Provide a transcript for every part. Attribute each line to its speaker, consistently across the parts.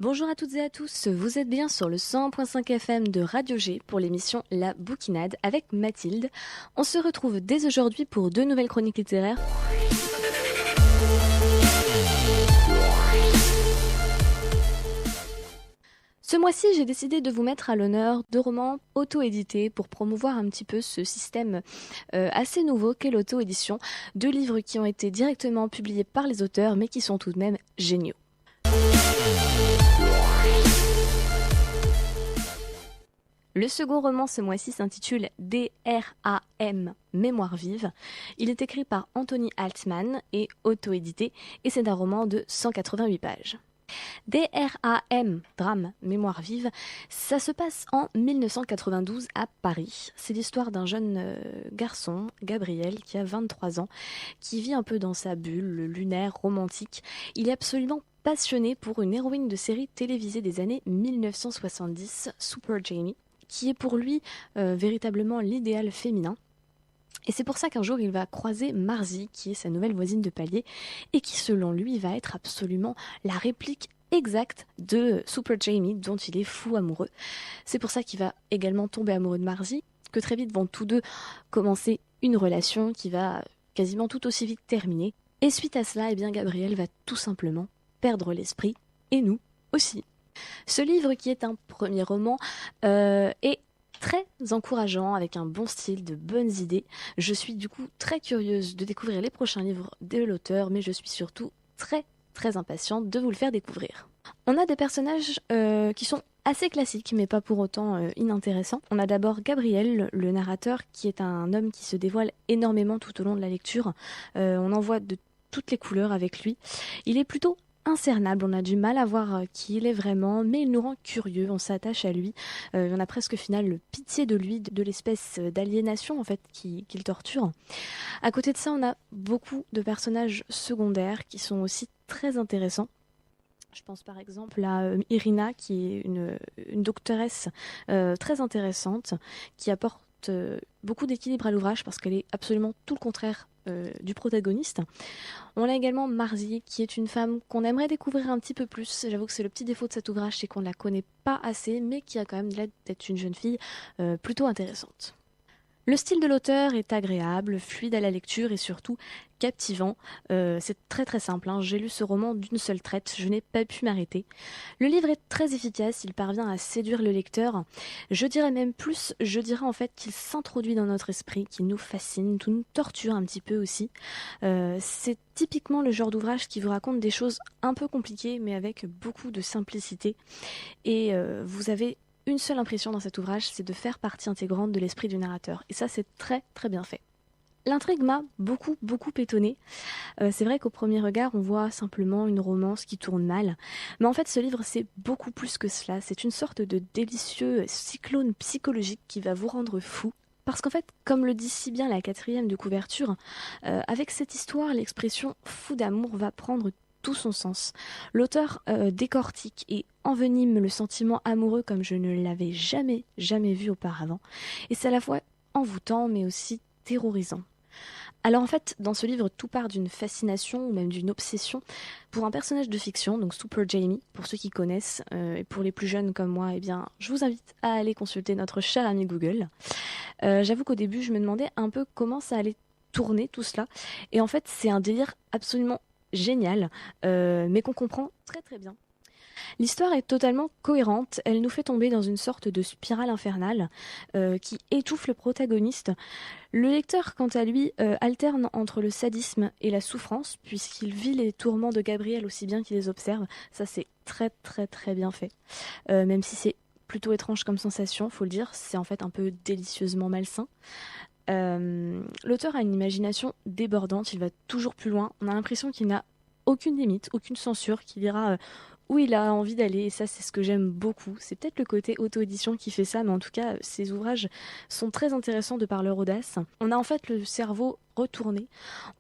Speaker 1: Bonjour à toutes et à tous, vous êtes bien sur le 100.5 FM de Radio G pour l'émission La Bouquinade avec Mathilde. On se retrouve dès aujourd'hui pour 2 nouvelles chroniques littéraires. Ce mois-ci, j'ai décidé de vous mettre à l'honneur 2 romans auto-édités pour promouvoir un petit peu ce système assez nouveau qu'est l'auto-édition. 2 livres qui ont été directement publiés par les auteurs mais qui sont tout de même géniaux. Le second roman ce mois-ci s'intitule DRAM, Mémoire vive. Il est écrit par Anthony Altman et auto-édité et c'est un roman de 188 pages. DRAM, Drame, Mémoire vive, ça se passe en 1992 à Paris. C'est l'histoire d'un jeune garçon, Gabriel, qui a 23 ans, qui vit un peu dans sa bulle lunaire, romantique. Il est absolument passionné pour une héroïne de série télévisée des années 1970, Super Jamie, qui est pour lui véritablement l'idéal féminin. Et c'est pour ça qu'un jour il va croiser Marzi, qui est sa nouvelle voisine de palier, et qui selon lui va être absolument la réplique exacte de Super Jamie, dont il est fou amoureux. C'est pour ça qu'il va également tomber amoureux de Marzi, que très vite vont tous deux commencer une relation qui va quasiment tout aussi vite terminer. Et suite à cela, eh bien Gabriel va tout simplement perdre l'esprit, et nous aussi. Ce livre, qui est un premier roman, est très encourageant, avec un bon style, de bonnes idées. Je suis du coup très curieuse de découvrir les prochains livres de l'auteur, mais je suis surtout très impatiente de vous le faire découvrir. On a des personnages qui sont assez classiques, mais pas pour autant inintéressants. On a d'abord Gabriel, le narrateur, qui est un homme qui se dévoile énormément tout au long de la lecture. On en voit de toutes les couleurs avec lui. Il est plutôt incernable, on a du mal à voir qui il est vraiment, mais il nous rend curieux, on s'attache à lui, on a presque au final pitié de lui, de l'espèce d'aliénation en fait qu'il torture. À côté de ça, on a beaucoup de personnages secondaires qui sont aussi très intéressants. Je pense par exemple à Irina, qui est une doctoresse très intéressante, qui apporte beaucoup d'équilibre à l'ouvrage parce qu'elle est absolument tout le contraire du protagoniste. On a également Marzi, qui est une femme qu'on aimerait découvrir un petit peu plus. J'avoue que c'est le petit défaut de cet ouvrage, c'est qu'on ne la connaît pas assez, mais qui a quand même l'air d'être une jeune fille plutôt intéressante. Le style de l'auteur est agréable, fluide à la lecture et surtout captivant. C'est très simple, hein. J'ai lu ce roman d'une seule traite, je n'ai pas pu m'arrêter. Le livre est très efficace, il parvient à séduire le lecteur. Je dirais même plus, je dirais en fait qu'il s'introduit dans notre esprit, qu'il nous fascine, qu'il nous torture un petit peu aussi. C'est typiquement le genre d'ouvrage qui vous raconte des choses un peu compliquées mais avec beaucoup de simplicité. Et vous avez une seule impression dans cet ouvrage, c'est de faire partie intégrante de l'esprit du narrateur. Et ça, c'est très bien fait. L'intrigue m'a beaucoup étonnée. C'est vrai qu'au premier regard, on voit simplement une romance qui tourne mal. Mais en fait, ce livre, c'est beaucoup plus que cela. C'est une sorte de délicieux cyclone psychologique qui va vous rendre fou. Parce qu'en fait, comme le dit si bien la 4e de couverture, avec cette histoire, l'expression « fou d'amour » va prendre tout son sens. L'auteur décortique et envenime le sentiment amoureux comme je ne l'avais jamais vu auparavant. Et c'est à la fois envoûtant mais aussi terrorisant. Alors en fait, dans ce livre, tout part d'une fascination ou même d'une obsession pour un personnage de fiction, donc Super Jamie, pour ceux qui connaissent, et pour les plus jeunes comme moi, eh bien, je vous invite à aller consulter notre cher ami Google. J'avoue qu'au début, je me demandais un peu comment ça allait tourner tout cela, et en fait, c'est un délire absolument génial, mais qu'on comprend très bien. L'histoire est totalement cohérente, elle nous fait tomber dans une sorte de spirale infernale qui étouffe le protagoniste. Le lecteur, quant à lui, alterne entre le sadisme et la souffrance, puisqu'il vit les tourments de Gabriel aussi bien qu'il les observe. Ça, c'est très bien fait. Même si c'est plutôt étrange comme sensation, faut le dire, c'est en fait un peu délicieusement malsain. L'auteur a une imagination débordante, il va toujours plus loin. On a l'impression qu'il n'a aucune limite, aucune censure, qu'il ira où il a envie d'aller, et ça c'est ce que j'aime beaucoup. C'est peut-être le côté auto-édition qui fait ça, mais en tout cas ces ouvrages sont très intéressants de par leur audace. On a en fait le cerveau retourné,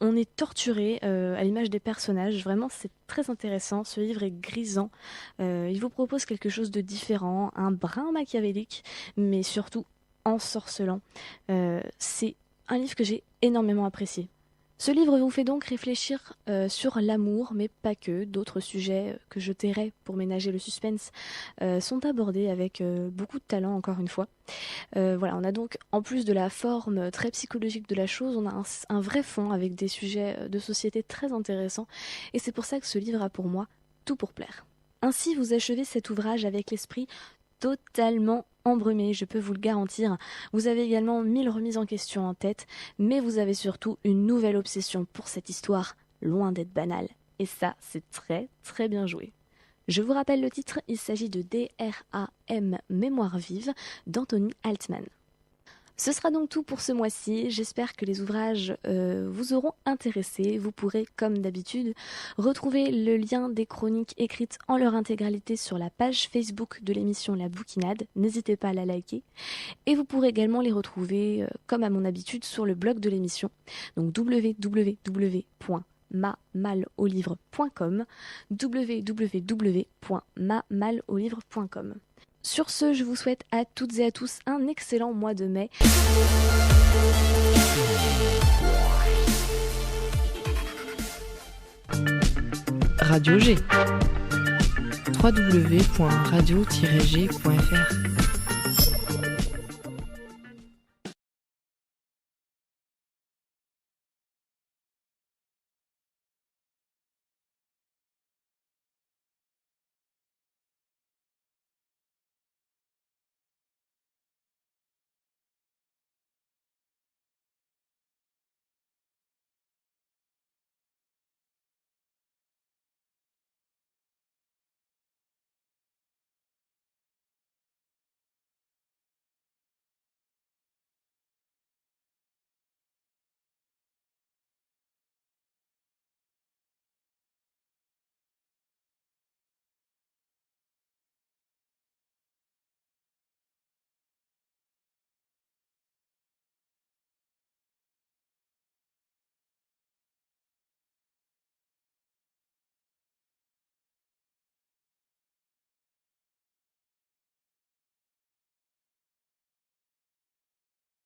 Speaker 1: on est torturé à l'image des personnages, vraiment c'est très intéressant. Ce livre est grisant, il vous propose quelque chose de différent, un brin machiavélique, mais surtout ensorcelant. C'est un livre que j'ai énormément apprécié. Ce livre vous fait donc réfléchir sur l'amour, mais pas que. D'autres sujets que je tairai pour ménager le suspense sont abordés avec beaucoup de talent, encore une fois. Voilà, on a donc, en plus de la forme très psychologique de la chose, on a un vrai fond avec des sujets de société très intéressants. Et c'est pour ça que ce livre a pour moi tout pour plaire. Ainsi, vous achevez cet ouvrage avec l'esprit totalement embrumé, je peux vous le garantir. Vous avez également 1000 remises en question en tête, mais vous avez surtout une nouvelle obsession pour cette histoire, loin d'être banale. Et ça, c'est très très bien joué. Je vous rappelle le titre, il s'agit de DRAM Mémoire vive d'Anthony Altman. Ce sera donc tout pour ce mois-ci, j'espère que les ouvrages vous auront intéressé. Vous pourrez, comme d'habitude, retrouver le lien des chroniques écrites en leur intégralité sur la page Facebook de l'émission La Bouquinade, n'hésitez pas à la liker. Et vous pourrez également les retrouver, comme à mon habitude, sur le blog de l'émission, donc www.mamalauxlivres.com, www.mamalauxlivres.com. Sur ce, je vous souhaite à toutes et à tous un excellent mois de mai.
Speaker 2: Radio G. www.radio-g.fr